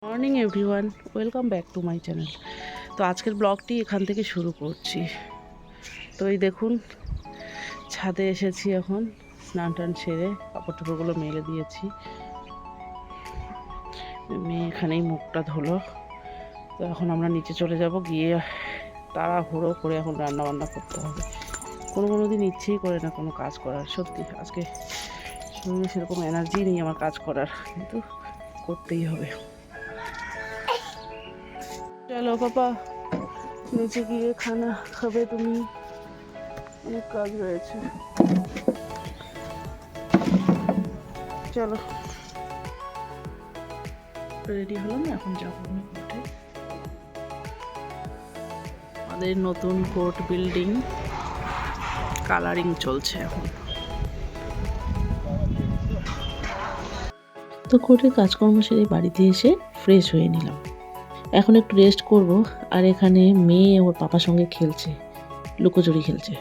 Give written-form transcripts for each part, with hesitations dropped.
Morning everyone, welcome back to my channel. তো আজকের ব্লগটি এখান থেকে শুরু করছি। তো এই দেখুন, ছাদে এসেছি এখন, স্নান টান সেরে কাপড় টাপড়গুলো মেলে দিয়েছি। মেয়ে এখানেই মুখটা ধুলো। তো এখন আমরা নিচে চলে যাব, গিয়ে তাড়াহুড়ো করে এখন রান্না বান্না করতে হবে। কোনো দিন ইচ্ছেই করে না কোনো কাজ করার, সত্যি আজকে শরীরে সেরকম এনার্জি নেই আমার কাজ করার, কিন্তু করতেই হবে। চলো পাপা, নিচে গিয়ে খানা খাবে তুমি, অনেক কাজ রয়েছে। চলো, রেডি হলাম, এখন যাবো আমি কোর্টে। আমাদের নতুন কোর্ট বিল্ডিং কালারিং চলছে এখন। তো কোর্টের কাজকর্ম সেরে বাড়িতে এসে ফ্রেশ হয়ে নিলাম। এখন একটু রেস্ট করব। আর এখানে মেয়ে ওর পাপার সঙ্গে খেলছে, লুকোচুরি খেলছে।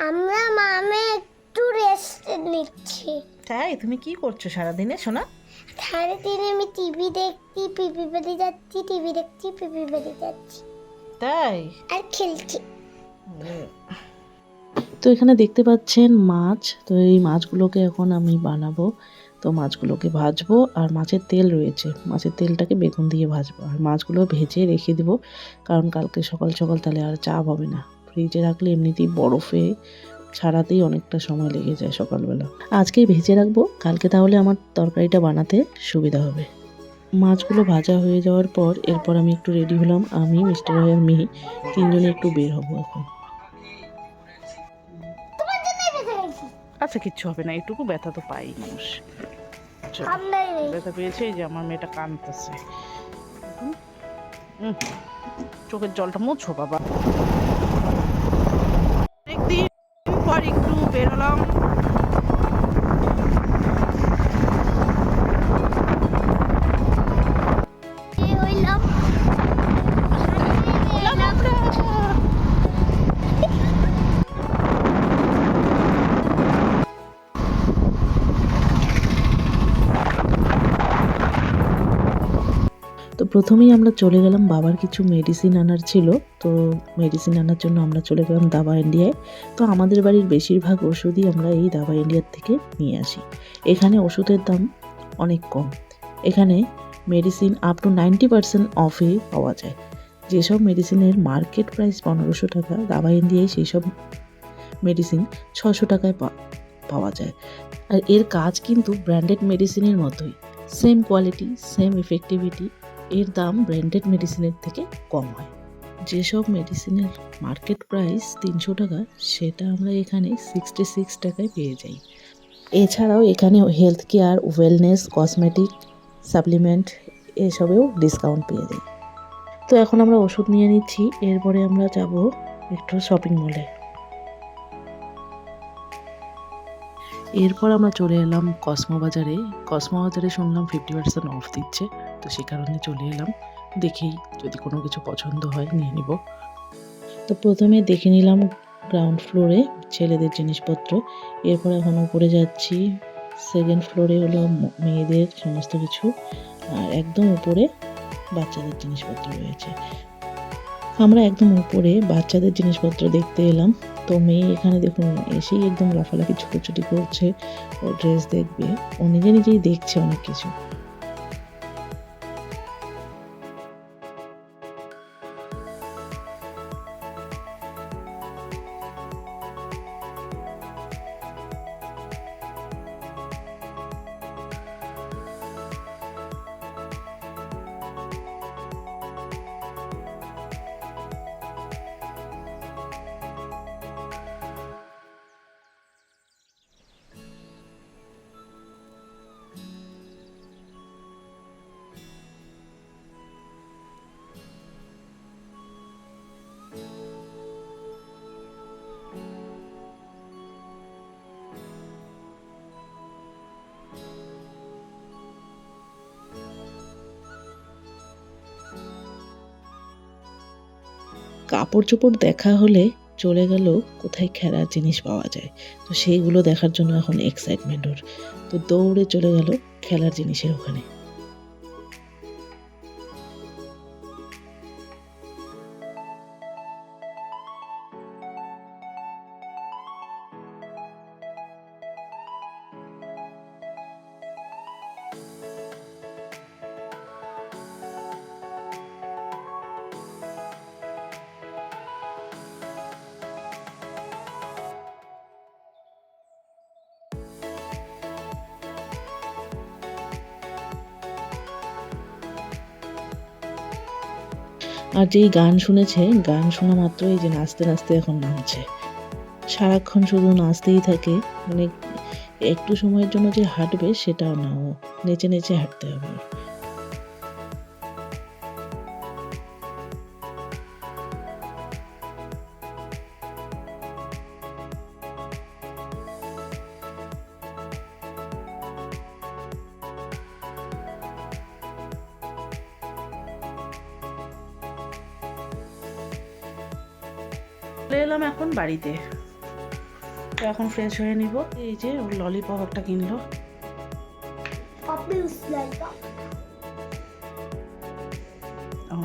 আমরা মামে একটু রেস্ট নিচ্ছি। তাই তুমি কি করছো সারাদিনে সোনা? সারাদিন আমি টিভি দেখছি, পিপি বাড়ি যাচ্ছি, টিভি দেখছি, পিপি বাড়ি যাচ্ছি, তাই আর খেলছি। তো এখানে দেখতে পাচ্ছেন মাছ। তো এই মাছগুলোকে এখন আমি বানাবো। তো মাছগুলোকে ভাজবো, আর মাছের তেল রয়েছে, মাছের তেলটাকে বেগুন দিয়ে ভাজবো, আর মাছগুলো ভেজে রেখে দেবো, কারণ কালকে সকাল সকাল তাহলে আর চাপ হবে না। ফ্রিজে রাখলে এমনিতেই বরফে ছাড়াতেই অনেকটা সময় লেগে যায় সকালবেলা। আজকেই ভেজে রাখবো, কালকে তাহলে আমার তরকারিটা বানাতে সুবিধা হবে। মাছগুলো ভাজা হয়ে যাওয়ার পর এরপর আমি একটু রেডি হলাম, আমি মিস্টার ভাই আর মেয়ে তিনজনে একটু বের হবো এখন। তোমার জন্যই বেঁচে গেছি। আচ্ছা, কিচ্ছু হবে না, এটুকু ব্যথা তো পাই মানুষ। চলো, ঠান্ডাই নেই। ব্যথা পেয়েছে, এই যে আমার মেয়েটা কাঁদতেছে। চোখের জলটা মুছো বাবা। অনেকদিন পর একটু বেরোলাম। এ হইলাম তো প্রথমেই আমরা চলে গেলাম, বাবার কিছু মেডিসিন আনার ছিল। তো মেডিসিন আনার জন্য আমরা চলে গেলাম দাবা ইন্ডিয়ায়। তো আমাদের বাড়ির বেশিরভাগ ওষুধই আমরা এই দাবা ইন্ডিয়ার থেকে নিয়ে আসি। এখানে ওষুধের দাম অনেক কম। এখানে মেডিসিন আপ টু 90% অফে পাওয়া যায়। যেসব মেডিসিনের মার্কেট প্রাইস 1500 টাকা, দাবা ইন্ডিয়ায় সেই সব মেডিসিন 600 টাকায় পাওয়া যায়। আর এর কাজ কিন্তু ব্র্যান্ডেড মেডিসিনের মতোই, সেম কোয়ালিটি, সেম ইফেক্টিভিটি। এর দাম ব্র্যান্ডেড মেডিসিনের থেকে কম হয়। যেসব মেডিসিনের মার্কেট প্রাইস 300 টাকা, সেটা আমরা এখানে 66 টাকায় পেয়ে যাই। এছাড়াও এখানে health care, wellness, cosmetic, supplement এসবেও ডিসকাউন্ট পেয়ে যাই। তো এখন আমরা ওষুধ নিয়ে নিচ্ছি, এরপরে আমরা যাব একটু শপিং মলে। এরপর আমরা চলে এলাম কসমো বাজারে। কসমো বাজারে শুনলাম 50% অফ দিচ্ছে, তো সে কারণে চলে এলাম। দেখেই যদি কোনো কিছু পছন্দ হয় নিয়ে নিব। তো প্রথমে দেখে নিলাম গ্রাউন্ড ফ্লোরে ছেলেদের জিনিসপত্র, এরপর এখন উপরে যাচ্ছি। সেকেন্ড ফ্লোরে হলো মেয়েদের সমস্ত কিছু, আর একদম উপরে বাচ্চাদের জিনিসপত্র রয়েছে। আমরা একদম উপরে বাচ্চাদের জিনিসপত্র দেখতে এলাম। তো মেয়ে এখানে দেখুন এসেই একদম লাফালাফি ছোটাছুটি করছে, ও ড্রেস দেখবে, ও নিজেই দেখছে অনেক কিছু। কাপড় চোপড় দেখা হলে চলে গেল কোথায় খেলার জিনিস পাওয়া যায়। তো সেইগুলো দেখার জন্য এখন এক্সাইটমেন্ট ওর। তো দৌড়ে চলে গেল খেলার জিনিসের ওখানে। আর যেই গান শুনেছে, গান শোনা মাত্রই এই যে নাচতে নাচতে এখন নামছে। সারাক্ষণ শুধু নাচতেই থাকে, মানে একটু সময়ের জন্য যে হাঁটবে সেটাও না, ও নেচে নেচে হাঁটতে হবে ওর। চলে এলাম এখন বাড়িতে। তো এখন ফ্রেশ হয়ে নিব। এই যে ওর ললিপপ একটা কিনলো,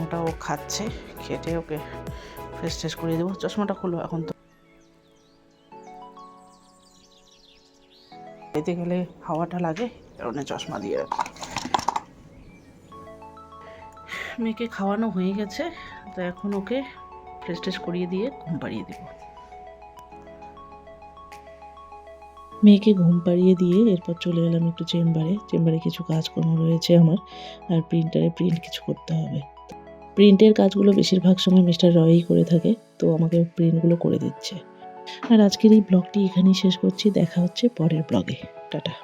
ওটা ও খাচ্ছে। খেটে ওকে ফ্রেশ ট্রেশ করিয়ে দেবো। চশমাটা খুলো, এখন তো এতে গেলে হাওয়াটা লাগে, কারণে চশমা দিয়ে রাখি। মেয়েকে খাওয়ানো হয়ে গেছে, তো এখন ওকে ফ্রেশ ট্রেশ করিয়ে দিয়ে ঘুম পাড়িয়ে দেবো। মেয়েকে ঘুম পাড়িয়ে দিয়ে এরপর চলে এলাম একটু চেম্বারে কিছু কাজকর্ম রয়েছে আমার, আর প্রিন্টারে প্রিন্ট কিছু করতে হবে। প্রিন্টের কাজগুলো বেশিরভাগ সময় মিস্টার রয়ই করে থাকে, তো আমাকে প্রিন্টগুলো করে দিচ্ছে। আর আজকের এই ব্লগটি এখানেই শেষ করছি। দেখা হচ্ছে পরের ব্লগে। টাটা।